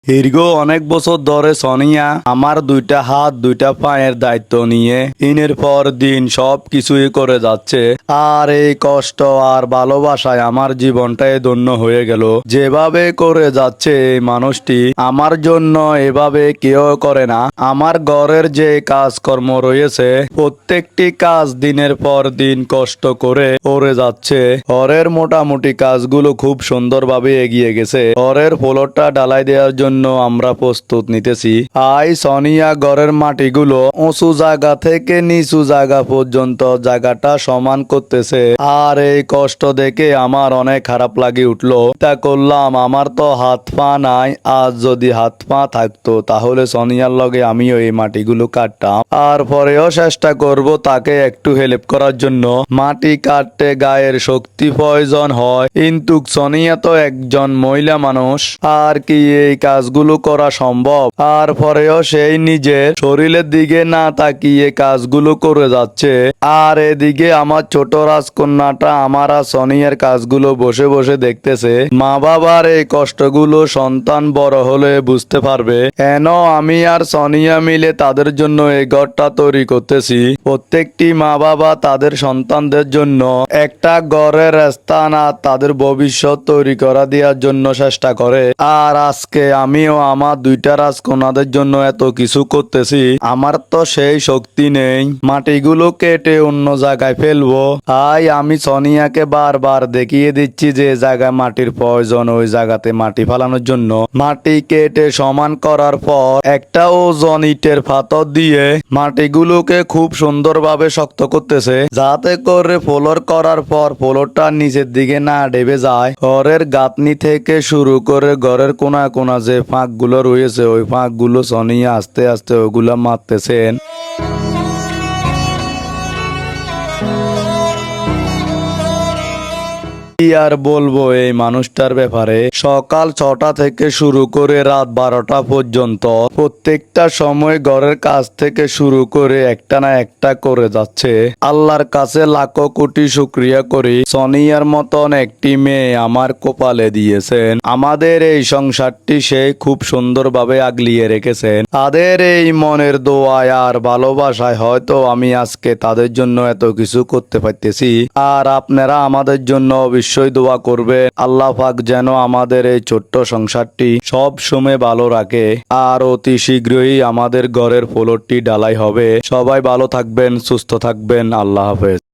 দীর্ঘ অনেক বছর ধরে সোনিয়া আমার দুইটা হাত দুইটা পায়ের দায়িত্ব নিয়ে দিনের পর দিন সব কিছুই করে যাচ্ছে। আর এই কষ্ট আর ভালোবাসায় আমার জীবনটাই ধন্য হয়ে গেল। যেভাবে করে যাচ্ছে এই মানুষটি আমার জন্য এভাবে কেউ করে না। আমার ঘরের যে কাজকর্ম রয়েছে প্রত্যেকটি কাজ দিনের পর দিন কষ্ট করে যাচ্ছে। ঘরের মোটামুটি কাজগুলো খুব সুন্দরভাবে এগিয়ে গেছে। ঘরের ফ্লোরটা ঢালাই দেওয়ার জন্য আমরা প্রস্তুত নিতেছি। সোনিয়া ঘরের মাটিগুলো উঁচু জায়গা থেকে নিচু জায়গা পর্যন্ত জায়গাটা সমান করতেছে। আর এই কষ্ট দেখে আমার অনেক খারাপ লাগে উঠলো। তা করলাম আমার তো হাত পা নাই, আজ যদি হাত পা থাকতো তাহলে সোনিয়ার লগে আমিও এই মাটিগুলো কাটতাম। আর পরেও চেষ্টা করব তাকে একটু হেল্প করার জন্য। মাটি কাটতে গায়ের শক্তি প্রয়োজন হয়, কিন্তু সোনিয়া তো একজন মহিলা মানুষ, আর কি এই কাজগুলো করা সম্ভব? আর পরেও সেই নিজের শরীরের দিকে না তাকিয়ে কাজগুলো করে যাচ্ছে। আর এদিকে আমার ছোট রাজকন্যাটা আমার আর সোনিয়ার কাজগুলো বসে বসে দেখতেছে। মা বাবার এই কষ্টগুলো সন্তান বড় হলে বুঝতে পারবে। কেন আমি আর সোনিয়া মিলে তাদের জন্য এই ঘরটা তৈরি করতেছি। প্রত্যেকটি মা বাবা তাদের সন্তানদের জন্য একটা ঘরের স্থান আর তাদের ভবিষ্যৎ তৈরি করা দেওয়ার জন্য চেষ্টা করে। আর আজকে আমিও আমার দুইটা রাজকন্যাদের জন্য এত কিছু করতেছি। আমার তো সেই শক্তি নেই মাটিগুলো কেটে অন্য জায়গায় ফেলবো। তাই আমি সোনিয়াকে বারবার দেখিয়ে দিচ্ছি যে জায়গায় মাটির প্রয়োজন ওই জায়গাতে মাটি ফালানোর জন্য। মাটি কেটে সমান করার পর একটা ওজন ইটের পাথর দিয়ে মাটিগুলোকে খুব সুন্দরভাবে শক্ত করতেছে, যাতে করে ফ্লোর করার পর ফ্লোরটা নিচের দিকে না ডেবে যায়। ঘরের গাঁথনি থেকে শুরু করে ঘরের কোনা কোনা যে ফাঁকগুলো রয়েছে ওই ফাঁকগুলো সোনিয়া আস্তে আস্তে ওগুলা মারতেছেন। কি আর বলবো এই মানুষটার ব্যাপারে। সকাল 6টা থেকে শুরু করে রাত 12টা পর্যন্ত প্রত্যেকটা সময় ঘরের কাজ থেকে শুরু করে একটা না একটা করে যাচ্ছে। আল্লাহর কাছে লাখো কোটি শুকরিয়া করি সোনিয়ার মতন একটি মেয়ে আমার কপালে দিয়েছেন। আমাদের এই সংসারটি সে খুব সুন্দরভাবে আগলিয়ে রেখেছেন। তাদের এই মনের দোয়ায় আর ভালোবাসায় হয়তো আমি আজকে তাদের জন্য এত কিছু করতে পারতেছি। আর আপনারা আমাদের জন্য অবশ্যই দোয়া করবে। আল্লাহ পাক যেন আমাদের এই ছোট্ট সংসারটি সব সময় ভালো রাখে। আর অতি শীঘ্রই আমাদের ঘরের ফ্লোরটি ঢালাই হবে। সবাই ভালো থাকবেন, সুস্থ থাকবেন। আল্লাহ হাফেজ।